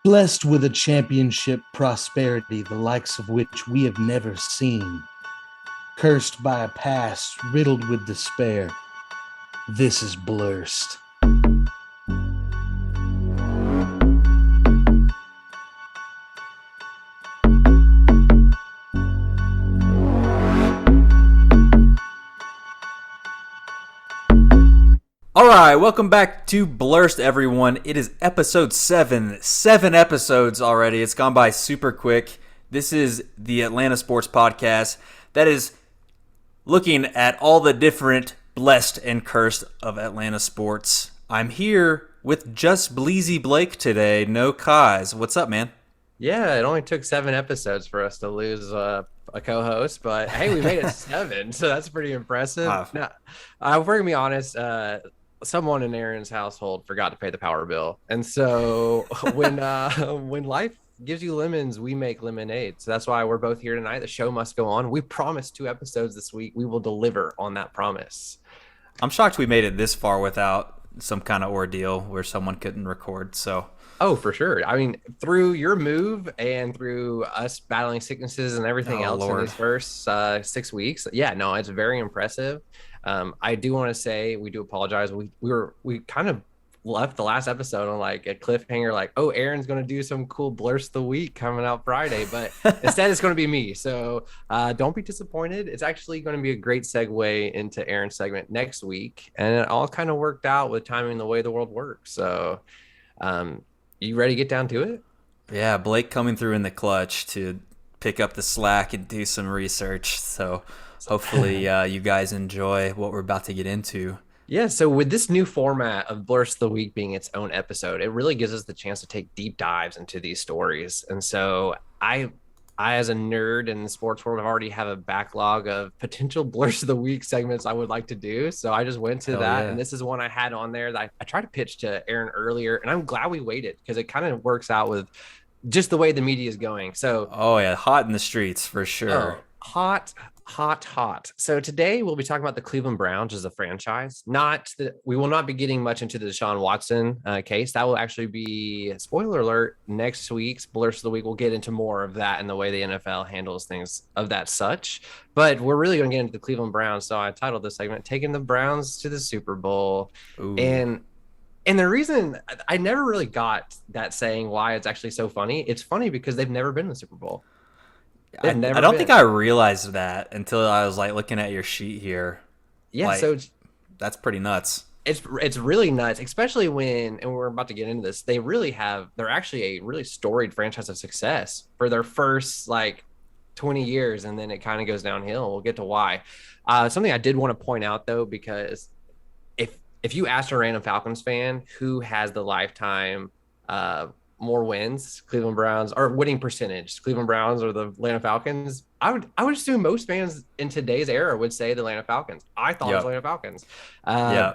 blessed with a championship prosperity the likes of which we have never seen, cursed by a past riddled with despair. This is Blursed. All right, welcome back to Blursed, everyone. It is episode 7. 7 episodes already. It's gone by super quick. This is the Atlanta Sports Podcast that is looking at all the different blessed and cursed of Atlanta sports. I'm here with just Bleezy Blake today, no Kais. What's up, man? Yeah, it only took 7 episodes for us to lose a co-host, but hey, we made it 7, so that's pretty impressive. Now, we're gonna be honest. Someone in Aaron's household forgot to pay the power bill, and so when life gives you lemons, we make lemonade. So that's why we're both here tonight. The show must go on. We promised 2 episodes this week. We will deliver on that promise. I'm shocked we made it this far without some kind of ordeal where someone couldn't record. So. Oh, for sure. I mean, through your move and through us battling sicknesses and everything else in these first 6 weeks. Yeah, no, it's very impressive. I do want to say we do apologize. We kind of left the last episode on like a cliffhanger, like, oh, Aaron's going to do some cool Blurst the Week coming out Friday, but instead it's going to be me. So don't be disappointed. It's actually going to be a great segue into Aaron's segment next week. And it all kind of worked out with timing the way the world works. So you ready to get down to it? Yeah, Blake coming through in the clutch to pick up the slack and do some research. So hopefully you guys enjoy what we're about to get into. Yeah, so with this new format of Blurst the Week being its own episode, it really gives us the chance to take deep dives into these stories. And so I as a nerd in the sports world, I already have a backlog of potential Blurst of the Week segments I would like to do. So I just went to that. Yeah. And this is one I had on there that I tried to pitch to Aaron earlier. And I'm glad we waited because it kind of works out with just the way the media is going. So, oh, yeah. Hot in the streets for sure. Oh, hot. So today we'll be talking about the Cleveland Browns as a franchise. We will not be getting much into the Deshaun Watson case. That will actually be, spoiler alert, next week's Blurst of the Week. We'll get into more of that and the way the NFL handles things of that such. But we're really going to get into the Cleveland Browns. So I titled this segment, Taking the Browns to the Super Bowl. Ooh. And the reason I never really got that saying why it's actually so funny, it's funny because they've never been in the Super Bowl. I don't think I realized that until I was like looking at your sheet here. Yeah, like, so that's pretty nuts. It's really nuts, especially when, and we're about to get into this, they're actually a really storied franchise of success for their first like 20 years, and then it kind of goes downhill. We'll get to why. Something I did want to point out though, because if you asked a random Falcons fan who has the lifetime more wins, Cleveland Browns, or winning percentage, Cleveland Browns or the Atlanta Falcons, I would assume most fans in today's era would say the Atlanta Falcons. I thought it was Atlanta Falcons. Yeah,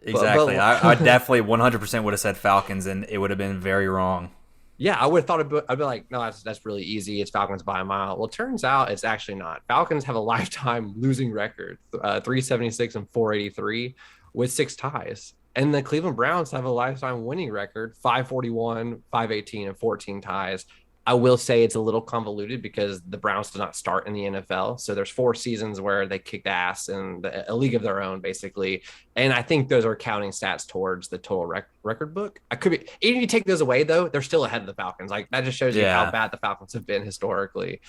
exactly. I definitely 100% would have said Falcons, and it would have been very wrong. Yeah, I would have thought I'd be like, no, that's really easy. It's Falcons by a mile. Well, it turns out it's actually not. Falcons have a lifetime losing record, 376 and 483 with 6 ties. And the Cleveland Browns have a lifetime winning record, 541, 518, and 14 ties. I will say it's a little convoluted because the Browns did not start in the NFL. So there's 4 seasons where they kicked ass in a league of their own, basically. And I think those are counting stats towards the total record book. I could be, even if you take those away, though, they're still ahead of the Falcons. Like, that just shows you how bad the Falcons have been historically.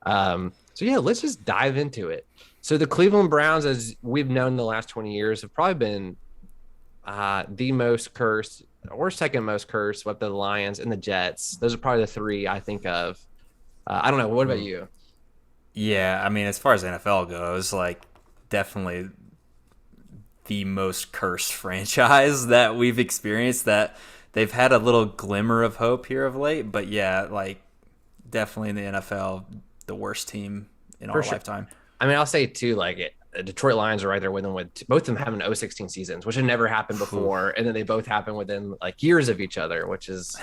So yeah, let's just dive into it. So the Cleveland Browns, as we've known the last 20 years, have probably been the most cursed or second most cursed with the Lions and the Jets. Those are probably the 3 I think of. I don't know. What about you? Yeah, I mean, as far as NFL goes, like definitely the most cursed franchise that we've experienced. That they've had a little glimmer of hope here of late, but yeah, like definitely in the NFL, the worst team in our lifetime. I mean, I'll say too, like Detroit Lions are right there with them, with both of them having 0-16 seasons, which had never happened before. And then they both happen within like years of each other, which is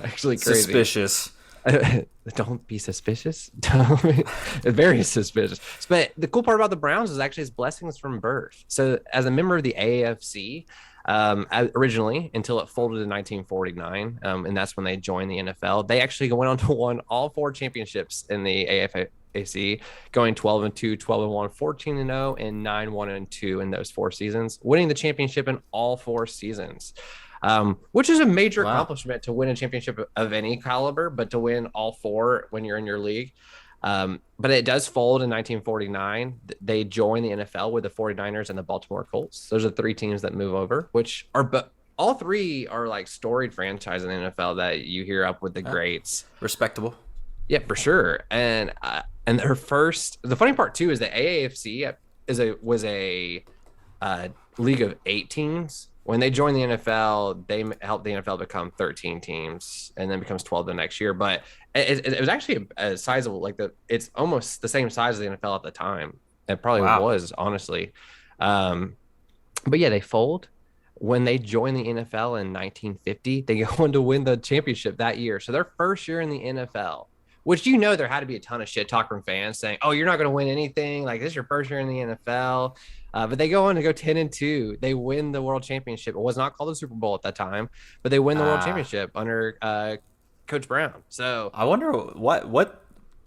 actually crazy. Suspicious. Don't be suspicious. Very suspicious. But the cool part about the Browns is actually his blessings from birth. So as a member of the AFC, originally until it folded in 1949. And that's when they joined the NFL. They actually went on to win all 4 championships in the AFAC, going 12-2, 12-1, 14-0, and 9-1-2 in those 4 seasons, winning the championship in all 4 seasons. Which is a major accomplishment to win a championship of any caliber, but to win all 4 when you're in your league. But it does fold in 1949. They join the NFL with the 49ers and the Baltimore Colts. Those are 3 teams that move over, which are, but all 3 are like storied franchise in the NFL that you hear up with the greats. Respectable. Yeah, for sure. And their first, the funny part too is the AAFC was a league of 8 teams. When they joined the NFL, they helped the NFL become 13 teams and then becomes 12 the next year. But it was actually a sizable, it's almost the same size as the NFL at the time. It probably was, honestly. But yeah, they fold. When they joined the NFL in 1950, they go on to win the championship that year. So their first year in the NFL, which there had to be a ton of shit talk from fans saying, oh, you're not going to win anything. Like, this is your first year in the NFL. But they go on to go 10-2. They win the world championship. It was not called the Super Bowl at that time, but they win the world championship under Coach Brown. So I wonder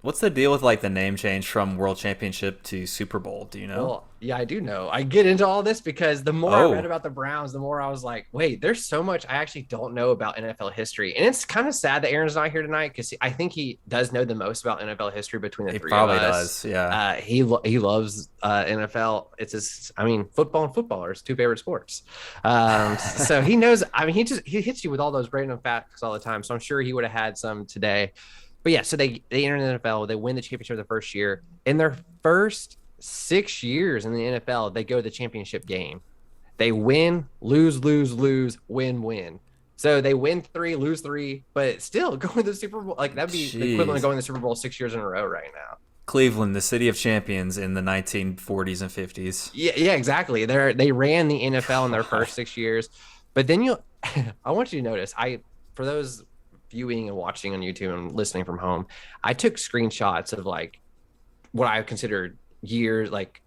what's the deal with like the name change from World Championship to Super Bowl? Do you know? Well, yeah, I do know. I get into all this because the more I read about the Browns, the more I was like, wait, there's so much I actually don't know about NFL history. And it's kind of sad that Aaron's not here tonight because I think he does know the most about NFL history between the 3 of us. He probably does, yeah. He loves NFL. It's his, football and football are his 2 favorite sports. So he knows, he hits you with all those random facts all the time. So I'm sure he would have had some today. But yeah, so they enter the NFL. They win the championship the first year. In their first 6 years in the NFL, they go to the championship game. They win, lose, win, win. So they win 3, lose 3, but still going to the Super Bowl. Like, that'd be the equivalent of going to the Super Bowl 6 years in a row right now. Cleveland, the city of champions in the 1940s and 50s. Yeah, exactly. They ran the NFL in their first 6 years. But then I want you to notice, for those viewing and watching on YouTube and listening from home, I took screenshots of like what I considered years, like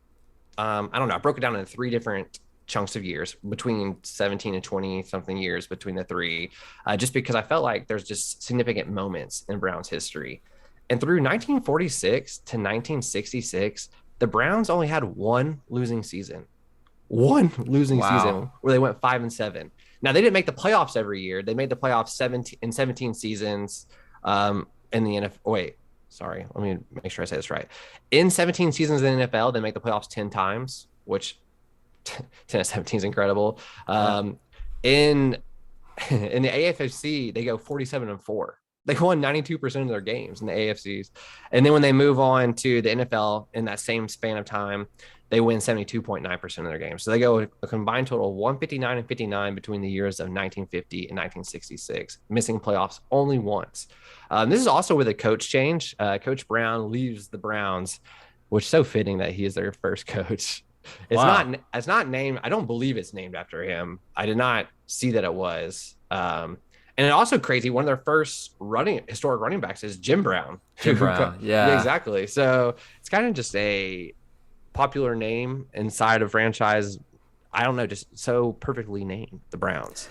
I don't know, I broke it down into 3 different chunks of years between 17 and 20 something years between the 3, just because I felt like there's just significant moments in Browns history. And through 1946 to 1966, the Browns only had 1 losing season. 1 losing season where they went 5-7. Now, they didn't make the playoffs every year. They made the playoffs 17 seasons in the NFL. Wait, sorry. Let me make sure I say this right. In 17 seasons in the NFL, they make the playoffs 10 times, which 10-17 is incredible. In the AFC, they go 47-4. They won 92% of their games in the AFCs. And then when they move on to the NFL in that same span of time, they win 72.9% of their games. So they go a combined total of 159-59 between the years of 1950 and 1966, missing playoffs only once. This is also with a coach change. Coach Brown leaves the Browns, which is so fitting that he is their first coach. It's not named. I don't believe it's named after him. I did not see that it was. And it's also crazy. One of their first historic running backs is Jim Brown. Yeah, exactly. So it's kind of just a popular name inside a franchise. I don't know, just so perfectly named, the Browns.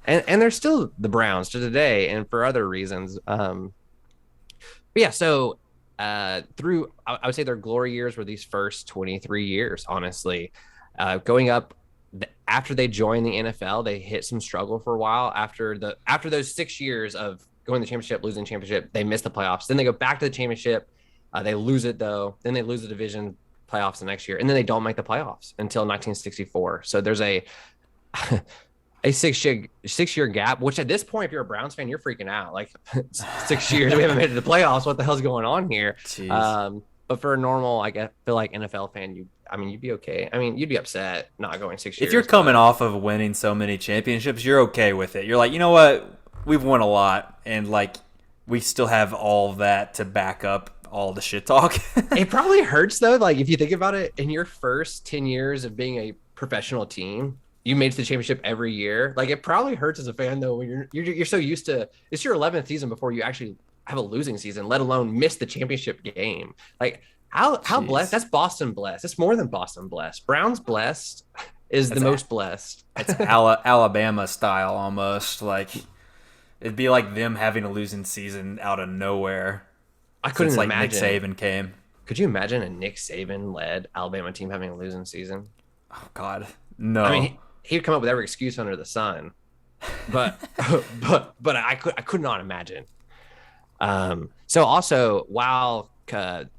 and they're still the Browns to today and for other reasons. But yeah, so through, I would say their glory years were these first 23 years, honestly. Going up, after they joined the NFL, they hit some struggle for a while. After those 6 years of going to the championship, losing the championship, they missed the playoffs. Then they go back to the championship. They lose it, though. Then they lose the division playoffs the next year, and then they don't make the playoffs until 1964. So there's a 6 year gap, which at this point, if you're a Browns fan, you're freaking out. Like 6 years, we haven't made it to the playoffs. What the hell's going on here? But for a normal, I feel like NFL fan, you'd be okay. You'd be upset not going 6 years. If you're coming off of winning so many championships, you're okay with it. You're like, you know what? We've won a lot, and like we still have all of that to back up all the shit talk. It probably hurts though. Like if you think about it, in your first 10 years of being a professional team, you made it to the championship every year. Like it probably hurts as a fan though, when you're so used to, it's your 11th season before you actually have a losing season, let alone miss the championship game. Like how blessed? That's Boston blessed. It's more than Boston blessed. Browns blessed is the That's most blessed. It's Alabama style almost. Like it'd be like them having a losing season out of nowhere. I Since couldn't like Nick imagine. Saban came. Could you imagine a Nick Saban led Alabama team having a losing season? Oh God, I no. mean, he'd come up with every excuse under the sun, but but I could not imagine. So also, while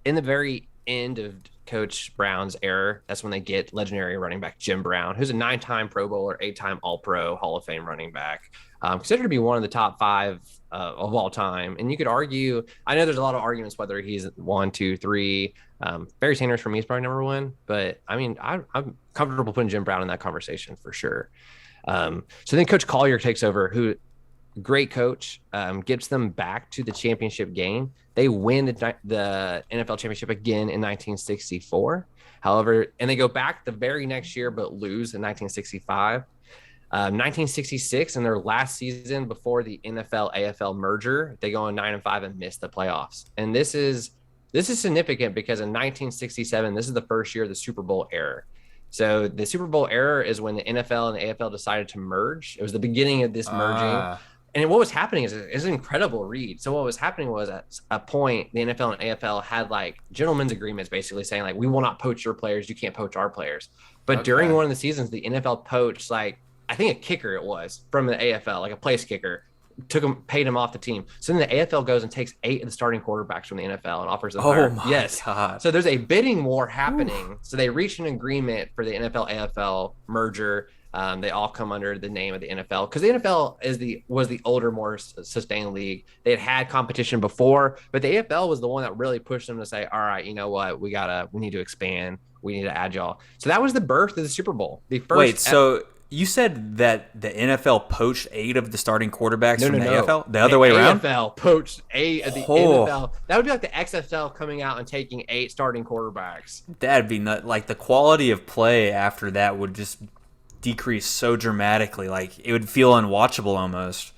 in the very end of Coach Brown's era, that's when they get legendary running back Jim Brown, who's a 9-time Pro Bowler, 8-time All-Pro, Hall of Fame running back, considered to be one of the top 5 of all time. And you could argue, I know there's a lot of arguments whether he's 1, 2, 3. Barry Sanders for me is probably number 1, but I mean, I'm comfortable putting Jim Brown in that conversation for sure. So then Coach Collier takes over, who great coach, gets them back to the championship game. They win the NFL championship again in 1964. However, and they go back the very next year, but lose in 1965. 1966, in their last season before the NFL AFL merger, they go on 9-5 and miss the playoffs. And this is significant because in 1967, this is the first year of the Super Bowl era. So the Super Bowl era is when the NFL and the AFL decided to merge. It was the beginning of this merging. And what was happening is an incredible read. So what was happening was at a point, the NFL and AFL had like gentlemen's agreements basically saying like, we will not poach your players. You can't poach our players. But during one of the seasons, the NFL poached like, I think a kicker it was from the AFL, like a place kicker, paid him off the team. So then the AFL goes and takes 8 of the starting quarterbacks from the NFL and offers them. God. So there's a bidding war happening. Ooh. So they reach an agreement for the NFL AFL merger. They all come under the name of the NFL because the NFL was the older, more sustained league. They had competition before, but the AFL was the one that really pushed them to say, all right, you know what? We need to expand. We need to add y'all. So that was the birth of the Super Bowl. So you said that the NFL poached 8 of the starting quarterbacks from the AFL? The other way around? The AFL poached 8 of the NFL. That would be like the XFL coming out and taking 8 starting quarterbacks. That'd be like the quality of play after that would just decrease so dramatically. Like it would feel unwatchable almost.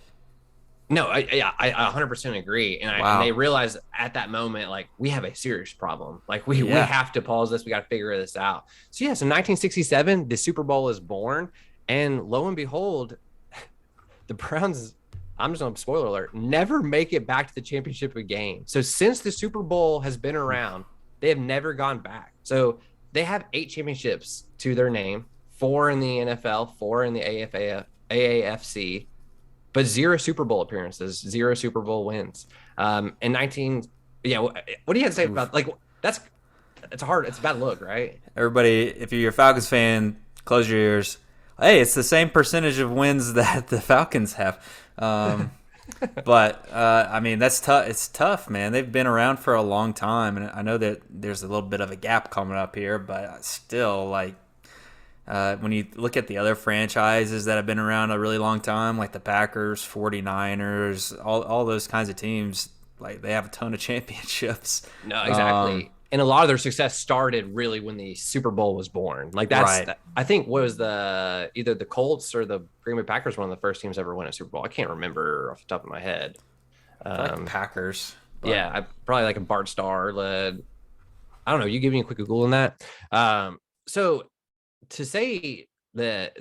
No, I 100% agree. And they realized at that moment, like, we have a serious problem. Like, we have to pause this. We got to figure this out. So, yes, in 1967, the Super Bowl is born. And lo and behold, the Browns, I'm just going to spoiler alert, never make it back to the championship game. So, since the Super Bowl has been around, they have never gone back. So, they have 8 championships to their name, 4 in the NFL, 4 in the AAFC. But 0 Super Bowl appearances, 0 Super Bowl wins. What do you have to say about it's a bad look, right? Everybody, if you're a Falcons fan, close your ears. Hey, it's the same percentage of wins that the Falcons have. But I mean, that's tough. It's tough, man. They've been around for a long time, and I know that there's a little bit of a gap coming up here, but still, like. When you look at the other franchises that have been around a really long time, like the Packers, 49ers, all those kinds of teams, like they have a ton of championships. No, exactly. And a lot of their success started really when the Super Bowl was born. Like that's, right. I think what was either the Colts or the Green Bay Packers, one of the first teams ever win a Super Bowl. I can't remember off the top of my head. Like the Packers. But. Yeah, probably like a Bart Starr led. I don't know. You give me a quick Google on that. So to say the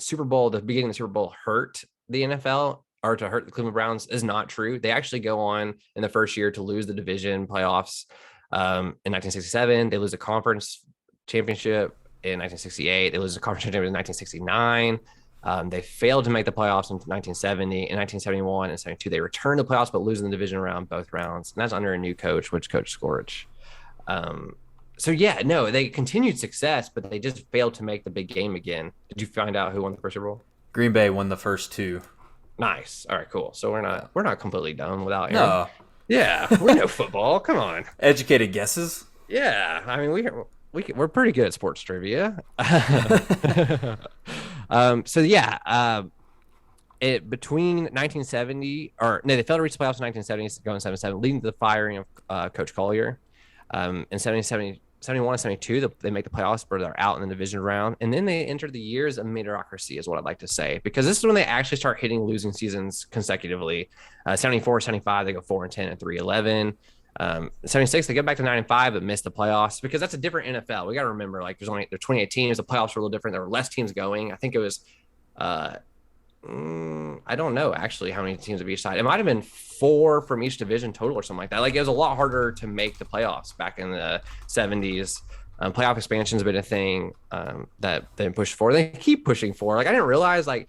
beginning of the Super Bowl hurt the NFL or to hurt the Cleveland Browns is not true. They actually go on in the first year to lose the division playoffs. In 1967, they lose the conference championship. In 1968, they lose the conference championship in 1969. They failed to make the playoffs in 1970. In 1971 and 72, they returned to the playoffs, but losing the division round both rounds. And that's under a new coach, Coach Scorich. They continued success, but they just failed to make the big game again. Did you find out who won the first Super Bowl? Green Bay won the first 2. Nice. All right, cool. So we're not completely done without Aaron. No. Yeah, we know football. Come on. Educated guesses. Yeah, I mean we're pretty good at sports trivia. Between 1970 they failed to reach the playoffs in 1970, going 7-7, leading to the firing of Coach Collier. In 71 and 72, they make the playoffs, but they're out in the division round. And then they enter the years of mediocrity is what I'd like to say, because this is when they actually start hitting losing seasons consecutively. 74, 75, they go 4-10 and 3-11. 76, they get back to 9-5, but missed the playoffs because that's a different NFL. We got to remember, like, there's 28 teams. The playoffs were a little different. There were less teams going. I think it was, I don't know actually how many teams of each side. It might have been 4 from each division total or something like that. Like, it was a lot harder to make the playoffs back in the 70s. Playoff expansion has been a thing that they push for. They keep pushing for. Like, I didn't realize, like,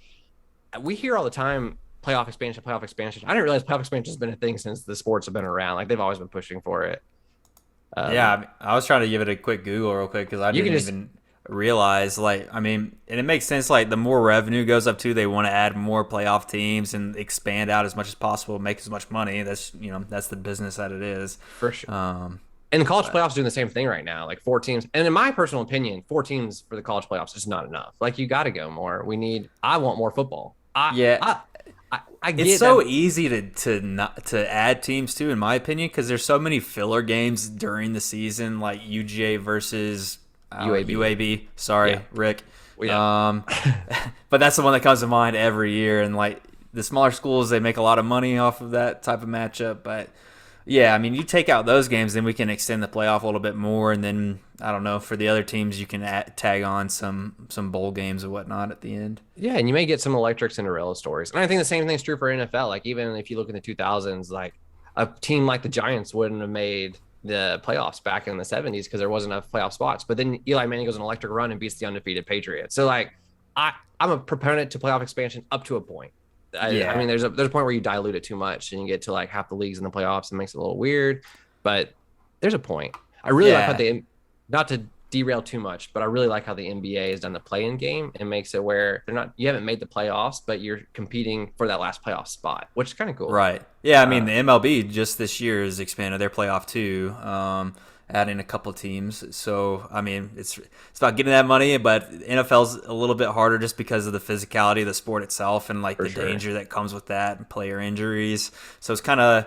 we hear all the time, playoff expansion, playoff expansion. I didn't realize playoff expansion has been a thing since the sports have been around. Like, they've always been pushing for it. Yeah, I was trying to give it a quick Google real quick because I didn't even realize. Like, I mean, and it makes sense. Like, the more revenue goes up too, they want to add more playoff teams and expand out as much as possible, make as much money. That's that's the business that it is for sure. And the college playoffs doing the same thing right now, like 4 teams. And in my personal opinion, 4 teams for the college playoffs is not enough. Like, you got to go more. I want more football. I get it's so easy to add teams to, in my opinion, because there's so many filler games during the season, like UGA versus UAB. Sorry, Rick. Yeah. But that's the one that comes to mind every year. And like the smaller schools, they make a lot of money off of that type of matchup. But yeah, I mean, you take out those games, then we can extend the playoff a little bit more, and then I don't know, for the other teams, you can tag on some bowl games and whatnot at the end. Yeah, and you may get some electric Cinderella stories. And I think the same thing's true for NFL. Like, even if you look in the 2000s, like a team like the Giants wouldn't have made the playoffs back in the 70s because there wasn't enough playoff spots. But then Eli Manning goes on an electric run and beats the undefeated Patriots. So like, I'm a proponent to playoff expansion up to a point. I mean, there's a point where you dilute it too much and you get to like half the leagues in the playoffs and it makes it a little weird. But there's a point. I really like how not to derail too much, but I really like how the NBA has done the play-in game and makes it where you haven't made the playoffs, but you're competing for that last playoff spot, which is kind of cool. Right. Yeah. I mean, the MLB just this year has expanded their playoff too, adding a couple of teams. So, I mean, it's about getting that money, but NFL's a little bit harder just because of the physicality of the sport itself and like danger that comes with that and player injuries. So it's kind of,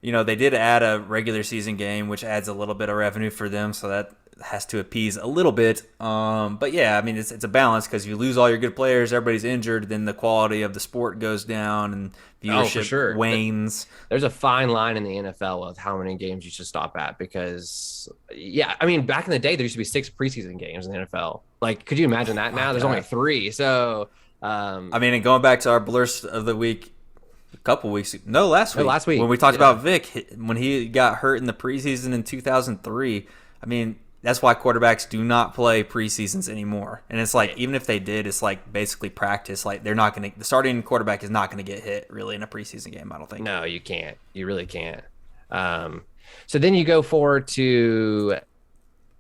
they did add a regular season game, which adds a little bit of revenue for them. So that has to appease a little bit. But yeah, I mean, it's a balance because you lose all your good players, everybody's injured, then the quality of the sport goes down and viewership wanes. There's a fine line in the NFL with how many games you should stop at because, I mean, back in the day, there used to be 6 preseason games in the NFL. Like, could you imagine that now? There's only 3. So, I mean, and going back to our Blursed of the week, last week when we talked about Vic, when he got hurt in the preseason in 2003, I mean, that's why quarterbacks do not play preseasons anymore. And it's like, even if they did, it's like basically practice. Like, the starting quarterback is not going to get hit really in a preseason game, I don't think. No, you can't. You really can't. So then you go forward to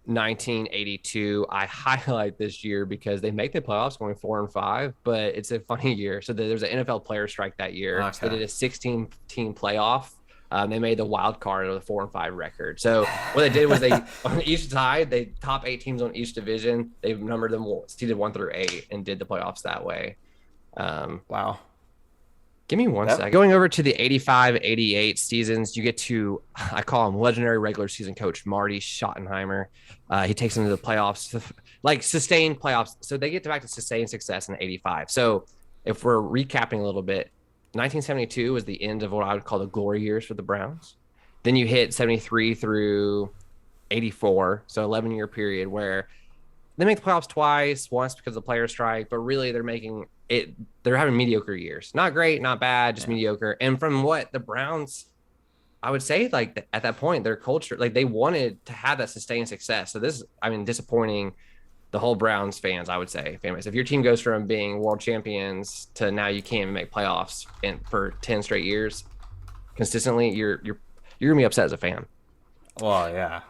1982. I highlight this year because they make the playoffs going 4-5, but it's a funny year. So there's an NFL player strike that year. Okay. So they did a 16-team playoff. They made the wild card of the 4-5 record. So what they did was they on each side, they top 8 teams on each division. They numbered them seeded 1 through 8 and did the playoffs that way. Wow. Give me one second. Going over to the 85-88 seasons, you get to, I call him legendary regular season coach Marty Schottenheimer. He takes them to the playoffs, like sustained playoffs. So they get back to sustained success in 85. So if we're recapping a little bit, 1972 was the end of what I would call the glory years for the Browns. Then you hit 73 through 84, so 11-year period where they make the playoffs twice, once because of the player strike, but really they're having mediocre years. Not great, not bad, just mediocre. And from what the Browns, I would say, like at that point, their culture, like they wanted to have that sustained success. So this, I mean, disappointing the whole Browns fans, I would say. Famous. If your team goes from being world champions to now you can't even make playoffs for 10 straight years consistently, you're gonna be upset as a fan. Well, yeah.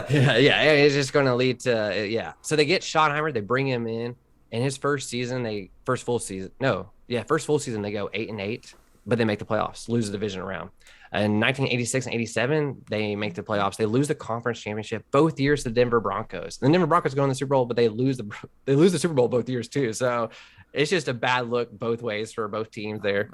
yeah, it's just gonna lead to So they get Schottenheimer, they bring him in his first full season they go 8-8, but they make the playoffs, lose the division round. In 1986 and 87, they make the playoffs. They lose the conference championship both years to the Denver Broncos. The Denver Broncos go in the Super Bowl, but they lose the Super Bowl both years too. So it's just a bad look both ways for both teams there.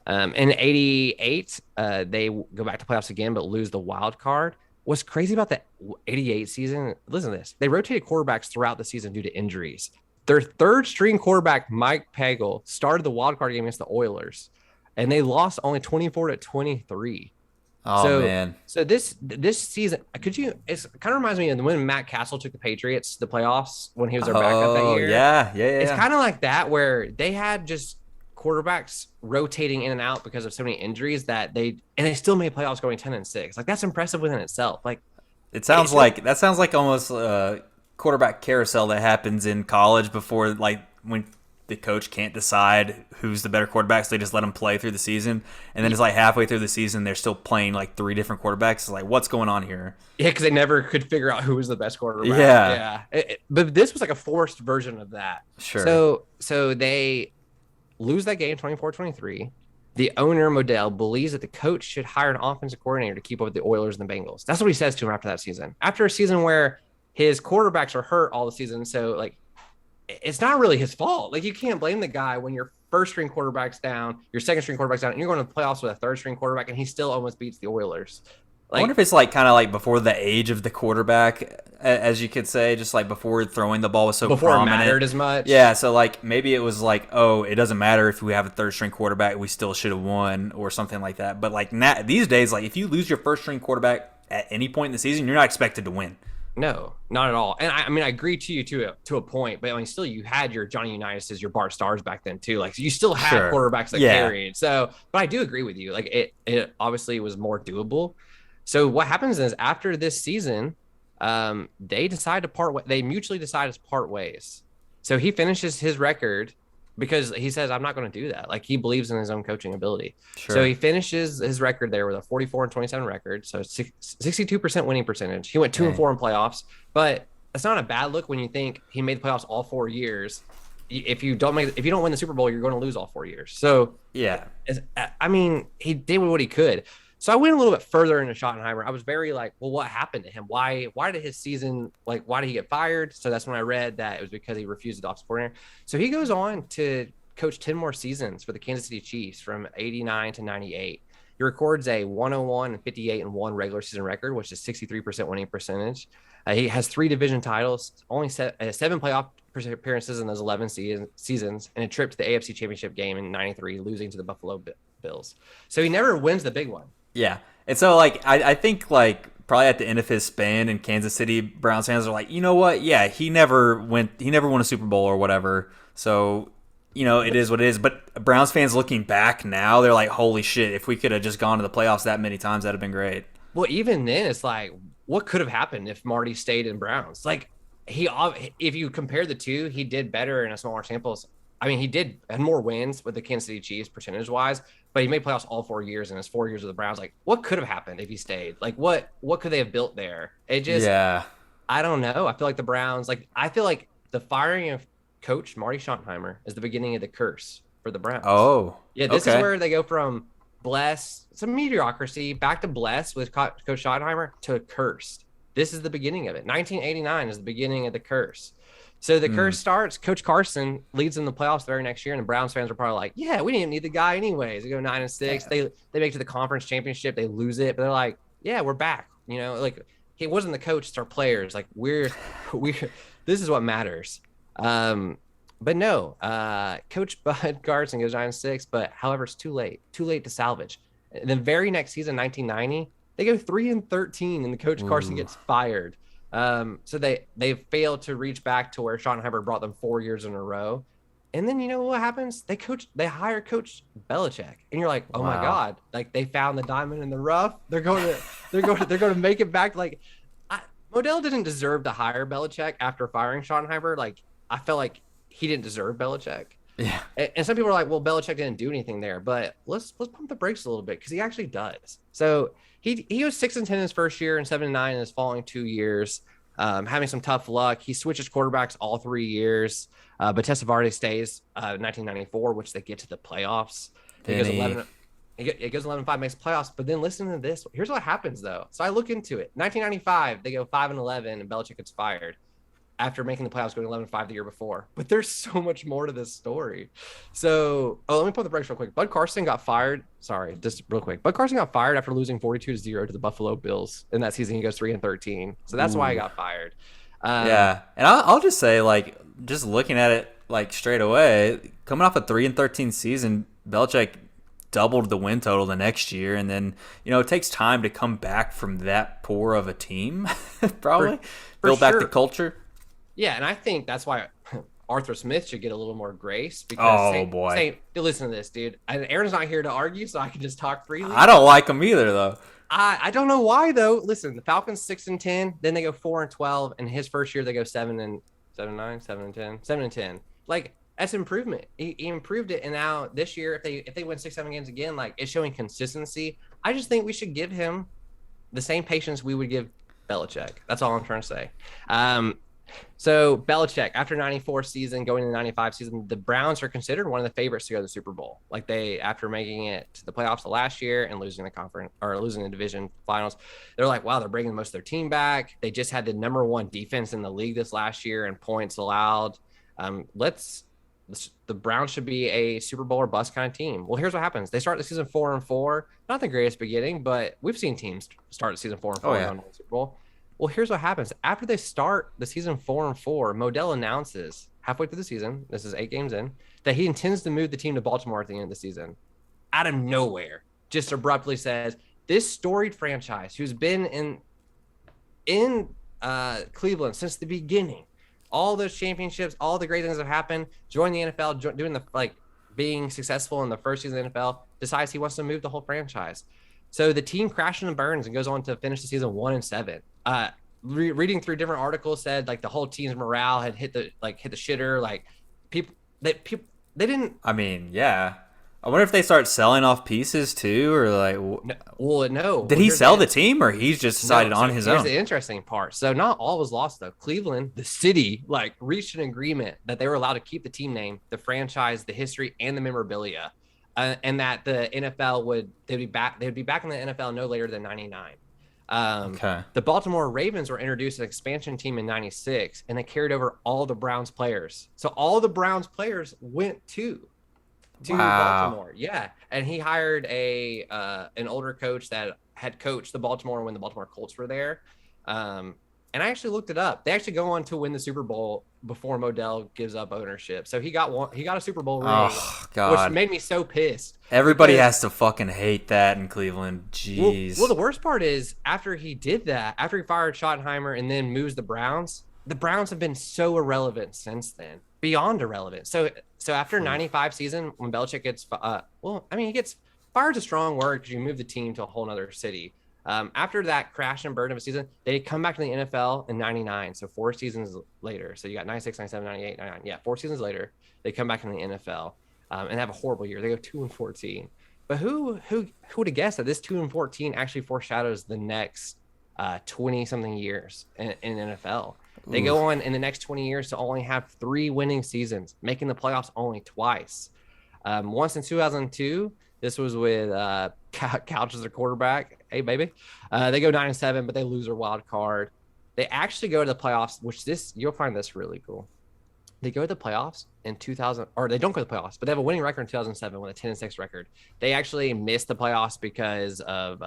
In 88, they go back to playoffs again, but lose the wild card. What's crazy about the 88 season, listen to this. They rotated quarterbacks throughout the season due to injuries. Their third string quarterback, Mike Pagel, started the wild card game against the Oilers. And they lost only 24-23. Oh man. So this season, it kind of reminds me of when Matt Castle took the Patriots to the playoffs when he was their backup that Oh year. It's yeah. kind of like that where they had just quarterbacks rotating in and out because of so many injuries that they still made playoffs going 10-6. Like that's impressive within itself. Like It sounds like that sounds like almost a quarterback carousel that happens in college before, like, when the coach can't decide who's the better quarterback, so they just let them play through the season, and then it's like halfway through the season they're still playing like three different quarterbacks. It's like, what's going on here? Yeah, because they never could figure out who was the best quarterback. Yeah. But this was like a forced version of that. Sure. So they lose that game 24-23. The owner, Modell, believes that the coach should hire an offensive coordinator to keep up with the Oilers and the Bengals. That's what he says to him after that season. After a season where his quarterbacks are hurt all the season, so like it's not really his fault. Like you can't blame the guy when your first string quarterback's down, your second string quarterback's down, and you're going to the playoffs with a third string quarterback, and he still almost beats the Oilers. I wonder if it's like kind of like before the age of the quarterback, as you could say, just like before throwing the ball was so before prominent. It mattered as much. Yeah, so like maybe it was like, oh, it doesn't matter if we have a third string quarterback, we still should have won or something like that. But like these days, like if you lose your first string quarterback at any point in the season, you're not expected to win. No, not at all. And I mean, I agree to you to a point, but I mean, still, you had your Johnny Unitas as your Bart Stars back then too. Like you still had quarterbacks that carried. So, but I do agree with you. Like it obviously was more doable. So what happens is after this season, they decide to part. They mutually decide to part ways. So he finishes his record because he says, "I'm not going to do that." Like he believes in his own coaching ability. Sure. So he finishes his record there with a 44-27 record. So 62% winning percentage. He went 2-4 in playoffs, but that's not a bad look when you think he made the playoffs all 4 years. If you don't win the Super Bowl, you're going to lose all 4 years. So yeah, I mean, he did what he could. So I went a little bit further into Schottenheimer. I was very like, well, what happened to him? Why did his season, like, why did he get fired? So that's when I read that it was because he refused the offensive coordinator. So he goes on to coach 10 more seasons for the Kansas City Chiefs from 89 to 98. He records a 101 and 58-1 regular season record, which is 63% winning percentage. He has 3 division titles, only 7 playoff appearances in those 11 seasons, and a trip to the AFC Championship game in 93, losing to the Buffalo Bills. So he never wins the big one. Yeah. And so, like, I think, like, probably at the end of his span in Kansas City, Browns fans are like, you know what? Yeah, he never won a Super Bowl or whatever. So, you know, it is what it is. But Browns fans looking back now, they're like, holy shit, if we could have just gone to the playoffs that many times, that'd have been great. Well, even then, it's like, what could have happened if Marty stayed in Browns? Like, if you compare the two, he did better in a smaller samples. I mean, he had more wins with the Kansas City Chiefs percentage-wise, but he made playoffs all 4 years in his 4 years with the Browns. Like, what could have happened if he stayed? Like, what could they have built there? It just, I don't know. I feel like the Browns, I feel like the firing of Coach Marty Schottenheimer is the beginning of the curse for the Browns. Oh, yeah. This is where they go from some mediocrity back to blessed with Coach Schottenheimer to cursed. This is the beginning of it. 1989 is the beginning of the curse. So the curse starts. Coach Carson leads in the playoffs the very next year, and the Browns fans are probably like, "Yeah, we didn't need the guy anyways." They go 9-6. Yeah. They make it to the conference championship. They lose it, but they're like, "Yeah, we're back." You know, like he wasn't the coach; it's our players. Like we're this is what matters. But no, Coach Bud Carson goes 9-6, but however, it's too late to salvage. And the very next season, 1990, they go 3-13, and the Coach Carson gets fired. So they failed to reach back to where Schottenheimer brought them 4 years in a row. And then you know what happens? They hire Coach Belichick, and you're like, oh my God, like they found the diamond in the rough. They're going to make it back. Like Modell didn't deserve to hire Belichick after firing Schottenheimer. Like I felt like he didn't deserve Belichick. Yeah. And some people are like, well, Belichick didn't do anything there, but let's pump the brakes a little bit because he actually does. So he was 6-10 in his first year and 7-9 in his following 2 years, having some tough luck. He switches quarterbacks all 3 years. But Testaverde stays 1994, which they get to the playoffs. It goes 11-5, makes playoffs. But then listen to this. Here's what happens, though. So I look into it. 1995, they go 5-11, and Belichick gets fired after making the playoffs, going 11-5 the year before. But there's so much more to this story. So, let me put the brakes real quick. Bud Carson got fired. Sorry, just real quick. Bud Carson got fired after losing 42-0 to the Buffalo Bills. In that season, he goes 3-13. So that's why he got fired. Yeah. And I'll just say, like, just looking at it, like, straight away, coming off a 3-13 season, Belichick doubled the win total the next year, and then it takes time to come back from that poor of a team. Probably build back the culture. Yeah, and I think that's why Arthur Smith should get a little more grace. Because listen to this, dude. And Aaron's not here to argue, so I can just talk freely. I don't like him either, though. I don't know why though. Listen, the Falcons 6-10, then they go 4-12, and his first year they go 7-9, 7-10, 7-10. Like, that's improvement. He improved it, and now this year, if they win 6-7 games again, like, it's showing consistency. I just think we should give him the same patience we would give Belichick. That's all I'm trying to say. So Belichick, after 94 season, going into 95 season, the Browns are considered one of the favorites to go to the Super Bowl. Like, after making it to the playoffs the last year and losing the division finals, they're like, wow, they're bringing most of their team back. They just had the number 1 defense in the league this last year in points allowed. The Browns should be a Super Bowl or bust kind of team. Well, here's what happens. They start the season 4-4, not the greatest beginning, but we've seen teams start the season 4-4 and win the Super Bowl. Well, here's what happens. After they start the season 4-4, Modell announces halfway through the season, this is 8 games in, that he intends to move the team to Baltimore at the end of the season. Out of nowhere, just abruptly says, this storied franchise who's been in Cleveland since the beginning, all those championships, all the great things that have happened, join the NFL, being successful in the first season of the NFL, decides he wants to move the whole franchise. So the team crashes and burns and goes on to finish the season 1-7. Reading through different articles said like the whole team's morale had hit the shitter. Like people they didn't. I mean, yeah. I wonder if they start selling off pieces too, or like. No. Did he sell the team, or he's just decided on his own? Here's the interesting part. So not all was lost though. Cleveland, the city, reached an agreement that they were allowed to keep the team name, the franchise, the history, and the memorabilia. And that the NFL they'd be back in the NFL no later than 99. The Baltimore Ravens were introduced as an expansion team in 96, and they carried over all the Browns players. So all the Browns players went to Baltimore. Yeah. And he hired an older coach that had coached the Baltimore when the Baltimore Colts were there. And I actually looked it up. They actually go on to win the Super Bowl before Modell gives up ownership. So he got a Super Bowl ring, which made me so pissed. Everybody has to fucking hate that in Cleveland. Jeez. Well, the worst part is after he did that, after he fired Schottenheimer and then moves the Browns have been so irrelevant since then, beyond irrelevant. So after 95 season, when Belichick gets, he gets fired is a strong word because you move the team to a whole nother city. After that crash and burn of a season, they come back to the NFL in 99. So 4 seasons later. So you got 96, 97, 98, 99. Yeah, 4 seasons later, they come back in the NFL and have a horrible year. They go 2-14. But who would have guessed that this 2-14 actually foreshadows the next 20-something years in NFL? They go on in the next 20 years to only have 3 winning seasons, making the playoffs only twice. Once in 2002, this was with Couch as their quarterback. Hey, baby. They go 9-7, but they lose their wild card. They actually go to the playoffs, you'll find this really cool. They go to the playoffs in 2000, or they don't go to the playoffs, but they have a winning record in 2007 with a 10-6 record. They actually missed the playoffs because of